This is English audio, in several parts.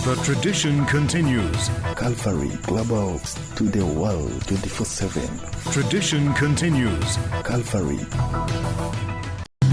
The tradition continues. Calvary Global to the world 24/7. Tradition continues. Calvary.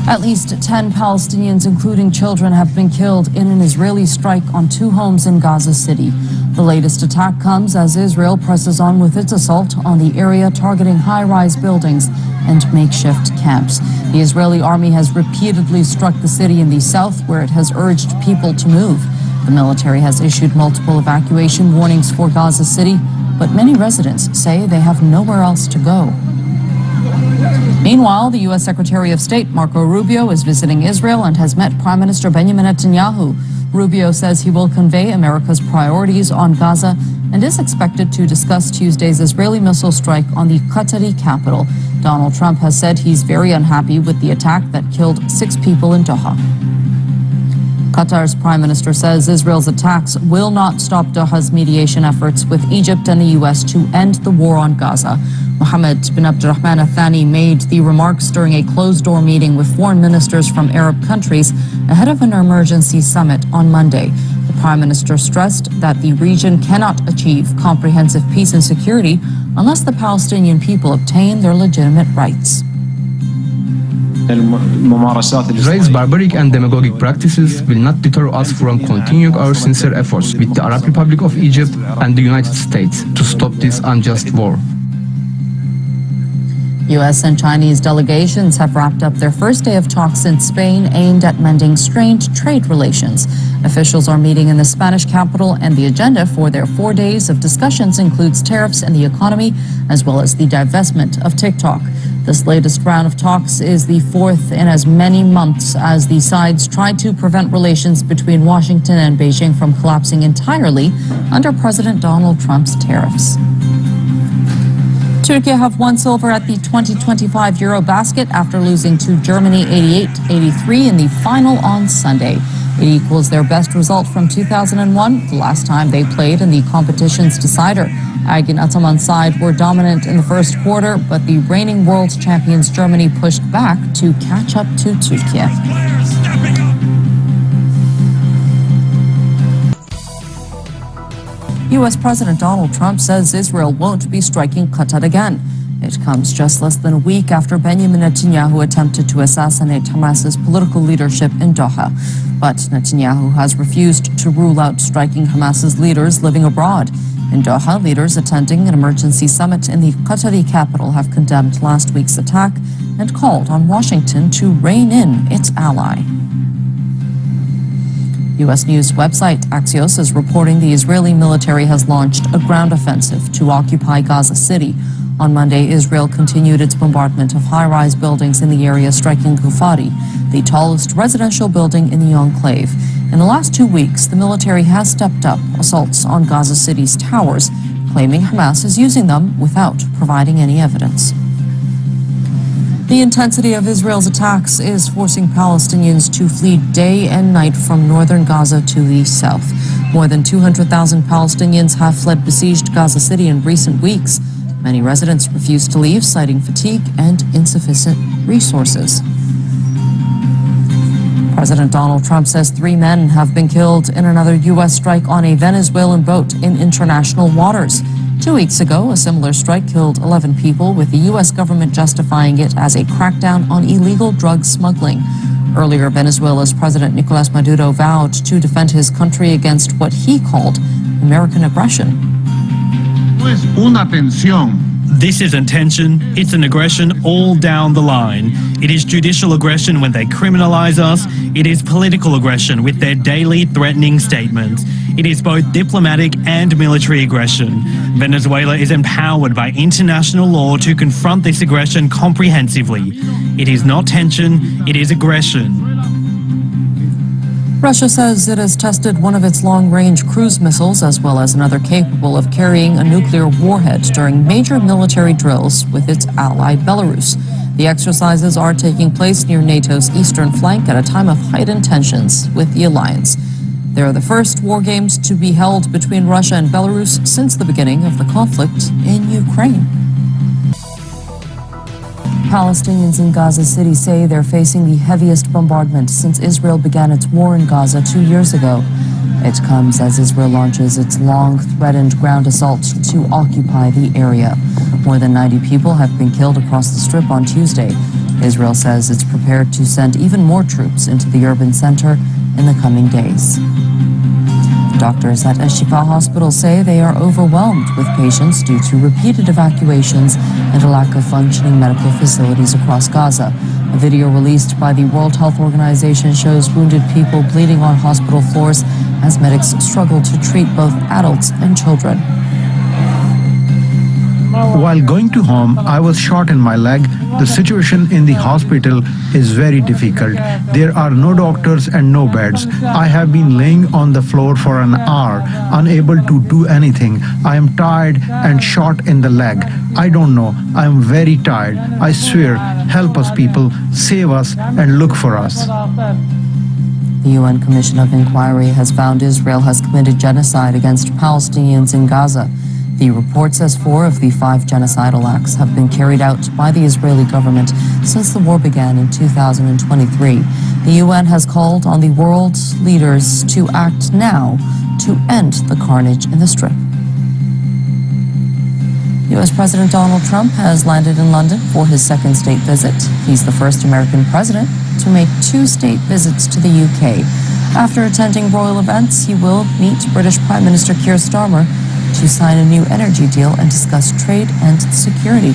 At least 10 Palestinians, including children, have been killed in an Israeli strike on 2 homes in Gaza City. The latest attack comes as Israel presses on with its assault on the area, targeting high-rise buildings and makeshift camps. The Israeli army has repeatedly struck the city in the south, where it has urged people to move. The military has issued multiple evacuation warnings for Gaza City, but many residents say they have nowhere else to go. Meanwhile, the U.S. Secretary of State Marco Rubio is visiting Israel and has met Prime Minister Benjamin Netanyahu. Rubio says he will convey America's priorities on Gaza and is expected to discuss Tuesday's Israeli missile strike on the Qatari capital. Donald Trump has said he's very unhappy with the attack that killed 6 people in Doha. Qatar's prime minister says Israel's attacks will not stop Doha's mediation efforts with Egypt and the U.S. to end the war on Gaza. Mohammed bin Abdurrahman Al Thani made the remarks during a closed-door meeting with foreign ministers from Arab countries ahead of an emergency summit on Monday. The prime minister stressed that the region cannot achieve comprehensive peace and security unless the Palestinian people obtain their legitimate rights. Israel's barbaric and demagogic practices will not deter us from continuing our sincere efforts with the Arab Republic of Egypt and the United States to stop this unjust war. U.S. and Chinese delegations have wrapped up their first day of talks in Spain aimed at mending strained trade relations. Officials are meeting in the Spanish capital, and the agenda for their 4 days of discussions includes tariffs and the economy, as well as the divestment of TikTok. This latest round of talks is the 4th in as many months as the sides try to prevent relations between Washington and Beijing from collapsing entirely under President Donald Trump's tariffs. Turkey have won silver at the 2025 Eurobasket after losing to Germany 88-83 in the final on Sunday. It equals their best result from 2001, the last time they played in the competition's decider. Aygin Ataman's side were dominant in the first quarter, but the reigning world champions Germany pushed back to catch up to Turkey. U.S. President Donald Trump says Israel won't be striking Qatar again. It comes just less than a week after Benjamin Netanyahu attempted to assassinate Hamas's political leadership in Doha. But Netanyahu has refused to rule out striking Hamas's leaders living abroad. In Doha, leaders attending an emergency summit in the Qatari capital have condemned last week's attack and called on Washington to rein in its ally. U.S. news website Axios is reporting the Israeli military has launched a ground offensive to occupy Gaza City. On Monday, Israel continued its bombardment of high-rise buildings in the area, striking Gufari, the tallest residential building in the enclave. In the last 2 weeks, the military has stepped up assaults on Gaza City's towers, claiming Hamas is using them without providing any evidence. The intensity of Israel's attacks is forcing Palestinians to flee day and night from northern Gaza to the south. More than 200,000 Palestinians have fled besieged Gaza City in recent weeks. Many residents refuse to leave, citing fatigue and insufficient resources. President Donald Trump says 3 men have been killed in another U.S. strike on a Venezuelan boat in international waters. 2 weeks ago, a similar strike killed 11 people, with the U.S. government justifying it as a crackdown on illegal drug smuggling. Earlier, Venezuela's President Nicolas Maduro vowed to defend his country against what he called American aggression. This isn't tension, it's an aggression all down the line. It is judicial aggression when they criminalize us. It is political aggression with their daily threatening statements. It is both diplomatic and military aggression. Venezuela is empowered by international law to confront this aggression comprehensively. It is not tension, it is aggression. Russia says it has tested one of its long-range cruise missiles, as well as another capable of carrying a nuclear warhead, during major military drills with its ally Belarus. The exercises are taking place near NATO's eastern flank at a time of heightened tensions with the alliance. They are the first war games to be held between Russia and Belarus since the beginning of the conflict in Ukraine. Palestinians in Gaza City say they're facing the heaviest bombardment since Israel began its war in Gaza 2 years ago. It comes as Israel launches its long-threatened ground assault to occupy the area. More than 90 people have been killed across the Strip on Tuesday. Israel says it's prepared to send even more troops into the urban center in the coming days. Doctors at Shifa Hospital say they are overwhelmed with patients due to repeated evacuations and a lack of functioning medical facilities across Gaza. A video released by the World Health Organization shows wounded people bleeding on hospital floors as medics struggle to treat both adults and children. While going to home, I was shot in my leg. The situation in the hospital is very difficult. There are no doctors and no beds. I have been laying on the floor for an hour, unable to do anything. I am tired and shot in the leg. I don't know. I am very tired. I swear, help us people, save us and look for us. The UN Commission of Inquiry has found Israel has committed genocide against Palestinians in Gaza. The report says 4 of the 5 genocidal acts have been carried out by the Israeli government since the war began in 2023. The UN has called on the world leaders to act now to end the carnage in the Strip. U.S. President Donald Trump has landed in London for his second state visit. He's the first American president to make 2 state visits to the UK. After attending royal events, he will meet British Prime Minister Keir Starmer to sign a new energy deal and discuss trade and security.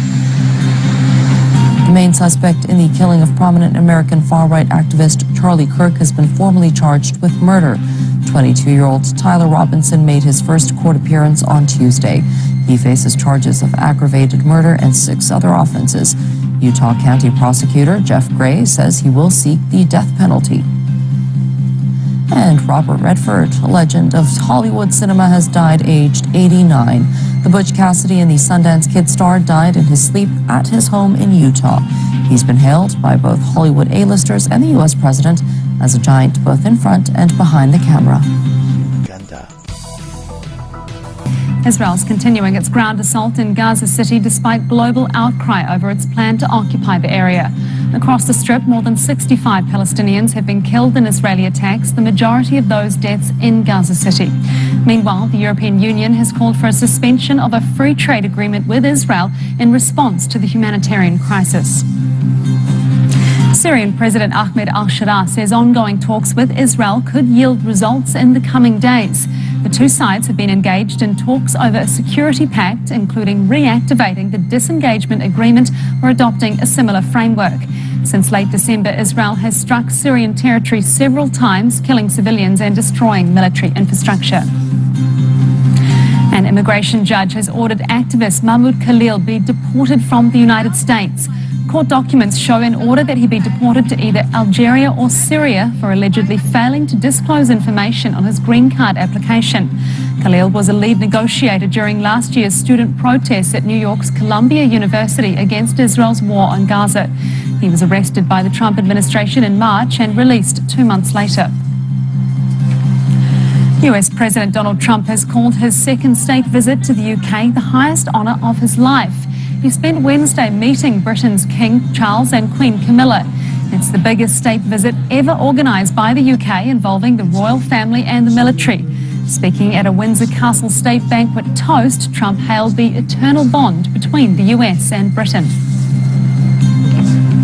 The main suspect in the killing of prominent American far-right activist Charlie Kirk has been formally charged with murder. 22-year-old Tyler Robinson made his first court appearance on Tuesday. He faces charges of aggravated murder and 6 other offenses. Utah County Prosecutor Jeff Gray says he will seek the death penalty. And Robert Redford, a legend of Hollywood cinema, has died aged 89. The Butch Cassidy and the Sundance Kid star died in his sleep at his home in Utah. He's been hailed by both Hollywood A-listers and the U.S. president as a giant both in front and behind the camera. Israel's continuing its ground assault in Gaza City despite global outcry over its plan to occupy the area. Across the Strip, more than 65 Palestinians have been killed in Israeli attacks, the majority of those deaths in Gaza City. Meanwhile, the European Union has called for a suspension of a free trade agreement with Israel in response to the humanitarian crisis. Syrian President Ahmed al-Sharaa says ongoing talks with Israel could yield results in the coming days. The 2 sides have been engaged in talks over a security pact, including reactivating the disengagement agreement or adopting a similar framework. Since late December, Israel has struck Syrian territory several times, killing civilians and destroying military infrastructure. An immigration judge has ordered activist Mahmoud Khalil be deported from the United States. Court documents show an order that he be deported to either Algeria or Syria for allegedly failing to disclose information on his green card application. Khalil was a lead negotiator during last year's student protests at New York's Columbia University against Israel's war on Gaza. He was arrested by the Trump administration in March and released 2 months later. US President Donald Trump has called his second state visit to the UK the highest honour of his life. He spent Wednesday meeting Britain's King Charles and Queen Camilla. It's the biggest state visit ever organised by the UK involving the royal family and the military. Speaking at a Windsor Castle State banquet toast, Trump hailed the eternal bond between the US and Britain.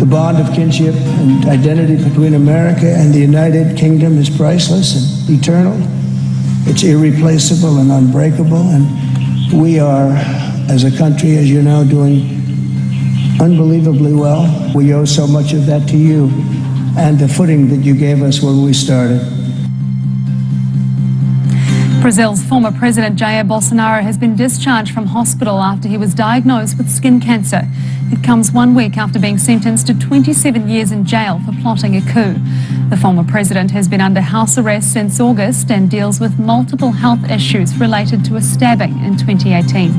The bond of kinship and identity between America and the United Kingdom is priceless and eternal. It's irreplaceable and unbreakable, and we are, as a country, as you know, doing unbelievably well. We owe so much of that to you and the footing that you gave us when we started. Brazil's former president Jair Bolsonaro has been discharged from hospital after he was diagnosed with skin cancer. It comes 1 week after being sentenced to 27 years in jail for plotting a coup. The former president has been under house arrest since August and deals with multiple health issues related to a stabbing in 2018.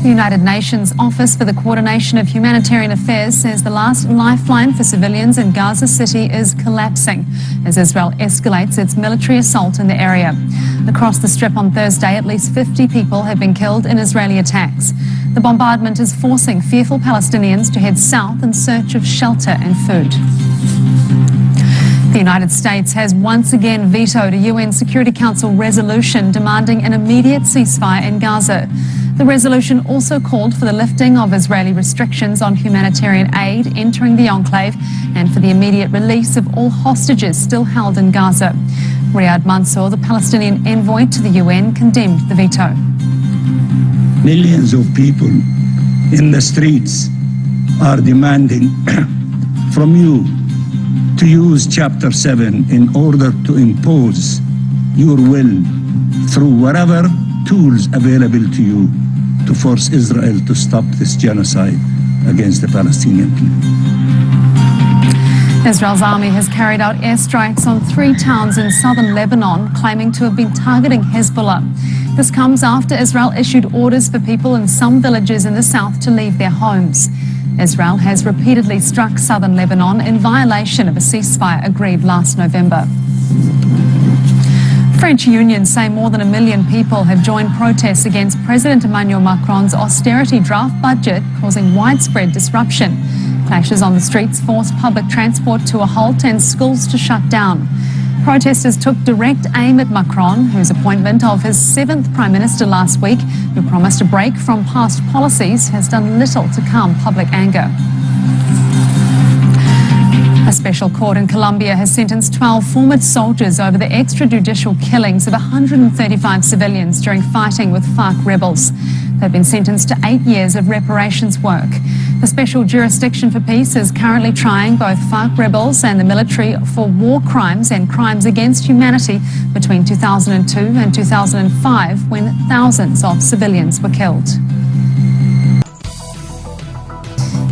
The United Nations Office for the Coordination of Humanitarian Affairs says the last lifeline for civilians in Gaza City is collapsing as Israel escalates its military assault in the area. Across the Strip on Thursday, at least 50 people have been killed in Israeli attacks. The bombardment is forcing fearful Palestinians to head south in search of shelter and food. The United States has once again vetoed a UN Security Council resolution demanding an immediate ceasefire in Gaza. The resolution also called for the lifting of Israeli restrictions on humanitarian aid entering the enclave and for the immediate release of all hostages still held in Gaza. Riyad Mansour, the Palestinian envoy to the UN, condemned the veto. Millions of people in the streets are demanding from you to use Chapter 7 in order to impose your will through whatever tools available to you to force Israel to stop this genocide against the Palestinian people. Israel's army has carried out airstrikes on 3 towns in southern Lebanon, claiming to have been targeting Hezbollah. This comes after Israel issued orders for people in some villages in the south to leave their homes. Israel has repeatedly struck southern Lebanon in violation of a ceasefire agreed last November. French unions say more than 1 million people have joined protests against President Emmanuel Macron's austerity draft budget, causing widespread disruption. Clashes on the streets forced public transport to a halt and schools to shut down. Protesters took direct aim at Macron, whose appointment of his 7th Prime Minister last week, who promised a break from past policies, has done little to calm public anger. A special court in Colombia has sentenced 12 former soldiers over the extrajudicial killings of 135 civilians during fighting with FARC rebels. They've been sentenced to 8 years of reparations work. The Special Jurisdiction for Peace is currently trying both FARC rebels and the military for war crimes and crimes against humanity between 2002 and 2005, when thousands of civilians were killed.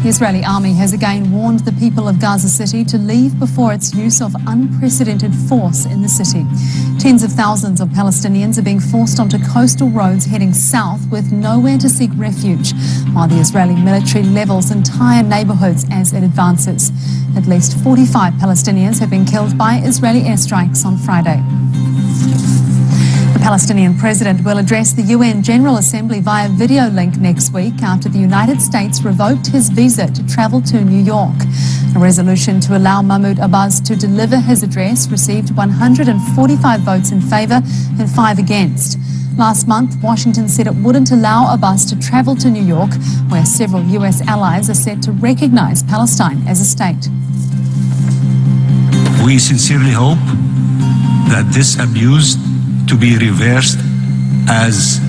The Israeli army has again warned the people of Gaza City to leave before its use of unprecedented force in the city. Tens of thousands of Palestinians are being forced onto coastal roads heading south with nowhere to seek refuge, while the Israeli military levels entire neighborhoods as it advances. At least 45 Palestinians have been killed by Israeli airstrikes on Friday. The Palestinian president will address the UN General Assembly via video link next week after the United States revoked his visa to travel to New York. A resolution to allow Mahmoud Abbas to deliver his address received 145 votes in favour and 5 against. Last month, Washington said it wouldn't allow Abbas to travel to New York, where several US allies are set to recognise Palestine as a state. We sincerely hope that this abuse to be reversed as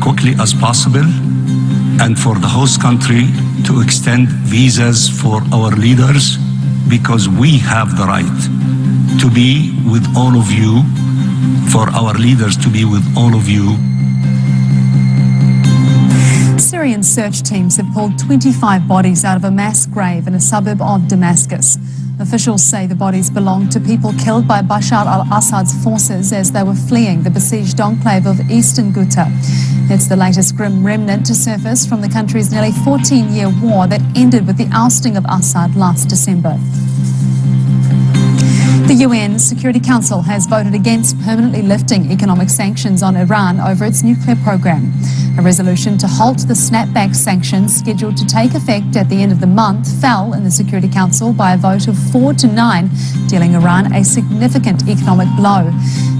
quickly as possible, and for the host country to extend visas for our leaders, because we have the right to be with all of you, for our leaders to be with all of you. Syrian search teams have pulled 25 bodies out of a mass grave in a suburb of Damascus. Officials say the bodies belong to people killed by Bashar al-Assad's forces as they were fleeing the besieged enclave of eastern Ghouta. It's the latest grim remnant to surface from the country's nearly 14-year war that ended with the ousting of Assad last December. The UN Security Council has voted against permanently lifting economic sanctions on Iran over its nuclear program. A resolution to halt the snapback sanctions scheduled to take effect at the end of the month fell in the Security Council by a vote of 4-9, dealing Iran a significant economic blow.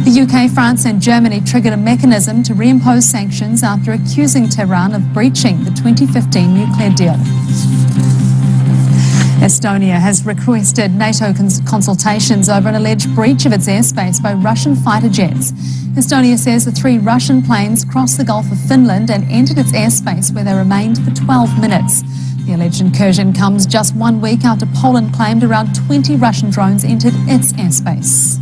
The UK, France and Germany triggered a mechanism to reimpose sanctions after accusing Tehran of breaching the 2015 nuclear deal. Estonia has requested NATO consultations over an alleged breach of its airspace by Russian fighter jets. Estonia says the 3 Russian planes crossed the Gulf of Finland and entered its airspace, where they remained for 12 minutes. The alleged incursion comes just 1 week after Poland claimed around 20 Russian drones entered its airspace.